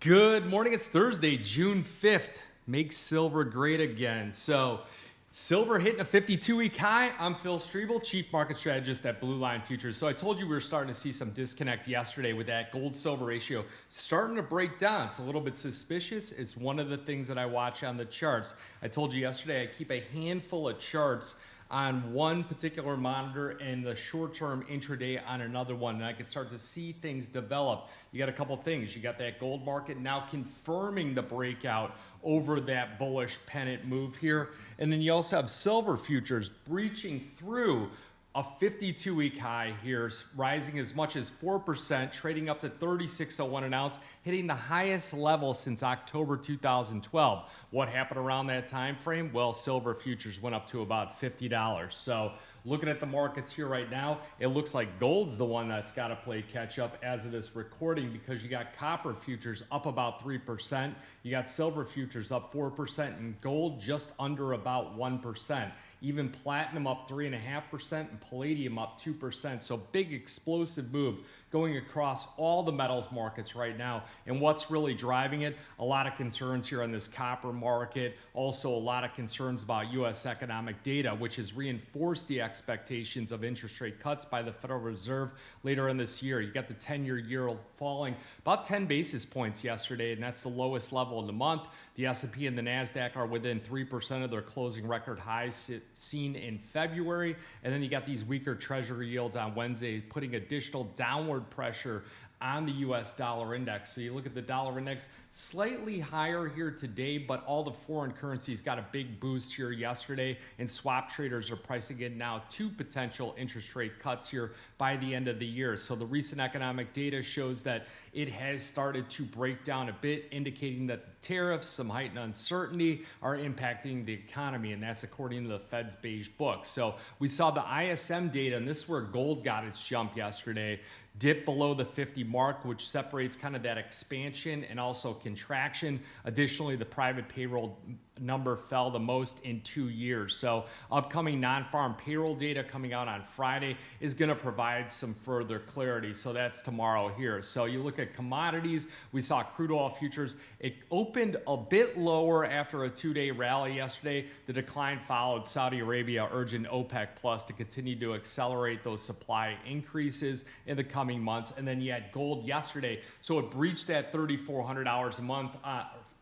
Good morning. It's Thursday, June 5th. Make silver great again. So, silver hitting a 52-week high. I'm Phil Streible, Chief Market Strategist at Blue Line Futures. So I told you we were starting to see some disconnect yesterday with that gold-silver ratio starting to break down. It's a little bit suspicious. It's one of the things that I watch on the charts. I told you yesterday I keep a handful of charts on one particular monitor and the short-term intraday on another one, and I can start to see things develop. You got a couple things. You got that gold market now confirming the breakout over that bullish pennant move here, and then you also have silver futures breaching through a 52-week high here, rising as much as 4%, trading up to 36.01 an ounce, hitting the highest level since October 2012. What happened around that time frame? Well, silver futures went up to about $50. So looking at the markets here right now, it looks like gold's the one that's got to play catch up as of this recording, because you got copper futures up about 3%, you got silver futures up 4%, and gold just under about 1%. Even platinum up 3.5% and palladium up 2%. So big explosive move going across all the metals markets right now. And what's really driving it? A lot of concerns here on this copper market. Also a lot of concerns about U.S. economic data, which has reinforced the expectations of interest rate cuts by the Federal Reserve later in this year. You got the 10-year yield falling about 10 basis points yesterday, and that's the lowest level in the month. The S&P and the NASDAQ are within 3% of their closing record highs seen in February. And then you got these weaker treasury yields on Wednesday, putting additional downward pressure on the US dollar index. So you look at the dollar index, slightly higher here today, but all the foreign currencies got a big boost here yesterday, and swap traders are pricing in now 2 potential interest rate cuts here by the end of the year. So the recent economic data shows that it has started to break down a bit, indicating that the tariffs, some heightened uncertainty, are impacting the economy, and that's according to the Fed's beige book. So we saw the ISM data, and this is where gold got its jump yesterday, dip below the 50 mark, which separates kind of that expansion and also contraction. Additionally, the private payroll number fell the most in 2 years. So upcoming non-farm payroll data coming out on Friday is going to provide some further clarity. So that's tomorrow here. So you look at commodities, we saw crude oil futures. It opened a bit lower after a 2-day rally yesterday. The decline followed Saudi Arabia urging OPEC Plus to continue to accelerate those supply increases in the coming months. And then you had gold yesterday. So it breached that $3,400 a month,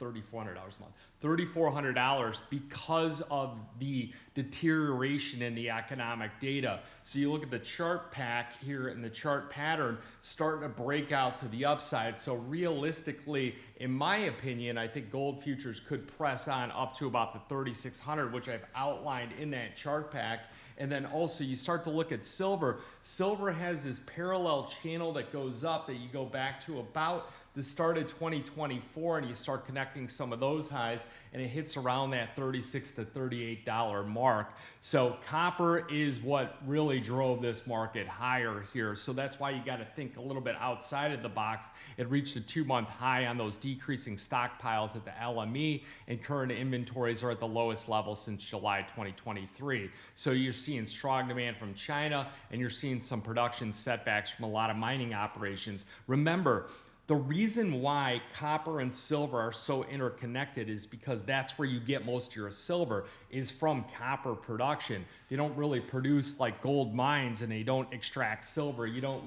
$3,400 because of the deterioration in the economic data. So you look at the chart pack here, and the chart pattern starting to break out to the upside. So realistically, in my opinion, I think gold futures could press on up to about the 3,600, which I've outlined in that chart pack. And then also you start to look at silver. Silver has this parallel channel that goes up that you go back to about the start of 2024, and you start connecting some of those highs, and it hits around that $36 to $38 mark. So copper is what really drove this market higher here. So that's why you got to think a little bit outside of the box. It reached a 2-month high on those decreasing stockpiles at the LME, and current inventories are at the lowest level since July 2023. So you're seeing strong demand from China, and you're seeing some production setbacks from a lot of mining operations. Remember, the reason why copper and silver are so interconnected is because that's where you get most of your silver, is from copper production. They don't really produce like gold mines, and they don't extract silver. You don't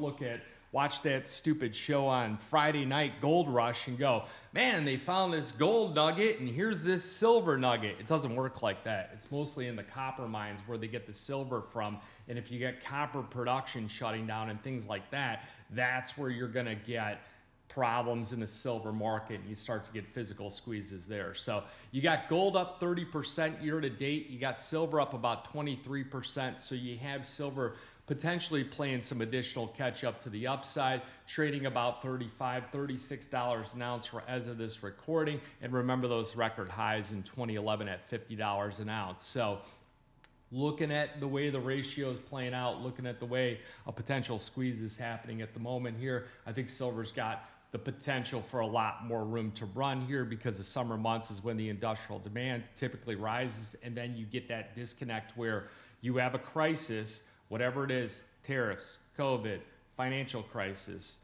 watch that stupid show on Friday night, Gold Rush, and go, man, they found this gold nugget and here's this silver nugget. It doesn't work like that. It's mostly in the copper mines where they get the silver from. And if you get copper production shutting down and things like that, that's where you're gonna get problems in the silver market, and you start to get physical squeezes there. So you got gold up 30% year to date. You got silver up about 23%. So you have silver potentially playing some additional catch up to the upside, trading about $35, $36 an ounce as of this recording. And remember those record highs in 2011 at $50 an ounce. So looking at the way the ratio is playing out, looking at the way a potential squeeze is happening at the moment here, I think silver's got the potential for a lot more room to run here, because the summer months is when the industrial demand typically rises, and then you get that disconnect where you have a crisis, whatever it is, tariffs, COVID, financial crisis,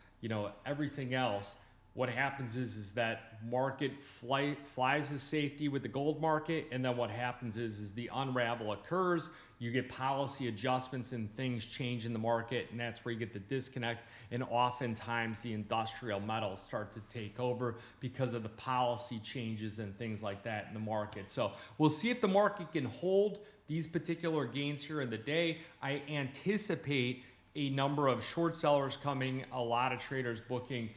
everything else. what happens is that market flies as safety with the gold market, and then what happens is the unravel occurs. You get policy adjustments and things change in the market, and that's where you get the disconnect. And oftentimes the industrial metals start to take over because of the policy changes and things like that in the market. So we'll see if the market can hold these particular gains here in the day. I anticipate a number of short sellers coming, a lot of traders booking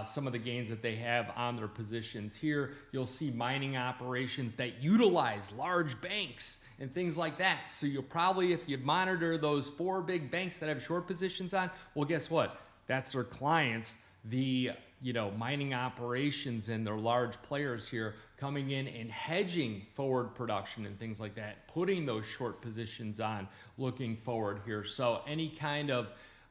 some of the gains that they have on their positions here. You'll see mining operations that utilize large banks and things like that. So you'll probably, if you monitor those 4 big banks that have short positions on, well, guess what? That's their clients, the mining operations and their large players here coming in and hedging forward production and things like that, putting those short positions on looking forward here. So any kind of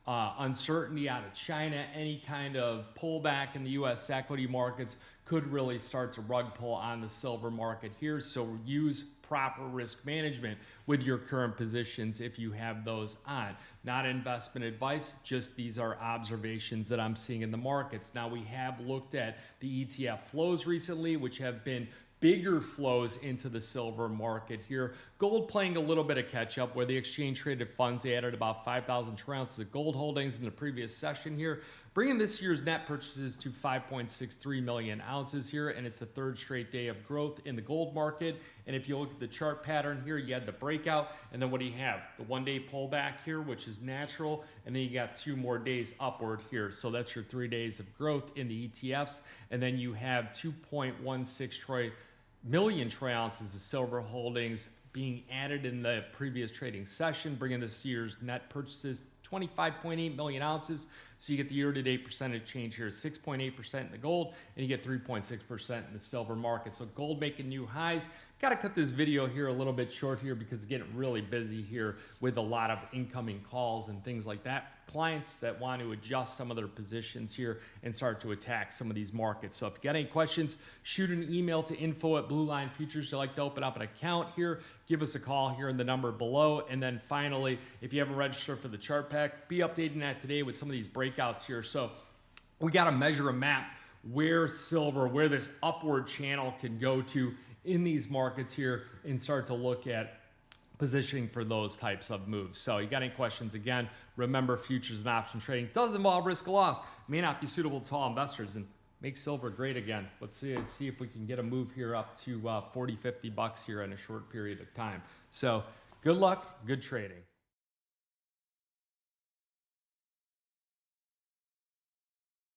uncertainty out of China, any kind of pullback in the U.S. equity markets could really start to rug pull on the silver market here. So use proper risk management with your current positions if you have those on. Not investment advice, just these are observations that I'm seeing in the markets. Now, we have looked at the ETF flows recently, which have been bigger flows into the silver market here. Gold playing a little bit of catch up where the exchange traded funds, they added about 5,000 troy ounces of gold holdings in the previous session here, bringing this year's net purchases to 5.63 million ounces here. And it's the 3rd straight day of growth in the gold market. And if you look at the chart pattern here, you had the breakout. And then what do you have? The 1-day pullback here, which is natural. And then you got 2 more days upward here. So that's your 3 days of growth in the ETFs. And then you have 2.16 million troy ounces of silver holdings being added in the previous trading session, bringing this year's net purchases 25.8 million ounces. So you get the year-to-date percentage change here, 6.8% in the gold, and you get 3.6% in the silver market. So gold making new highs. Got to cut this video here a little bit short here because it's getting really busy here with a lot of incoming calls and things like that. Clients that want to adjust some of their positions here and start to attack some of these markets. So if you got any questions, shoot an email to info@BlueLineFutures. You'd like to open up an account here, give us a call here in the number below. And then finally, if you haven't registered for the chart pack, be updating that today with some of these breakouts here. So we got to measure a map where silver, where this upward channel can go to in these markets here and start to look at positioning for those types of moves. So you got any questions, again, remember futures and option trading does involve risk of loss, may not be suitable to all investors, and make silver great again. Let's see if we can get a move here up to 40, 50 bucks here in a short period of time. So good luck, good trading.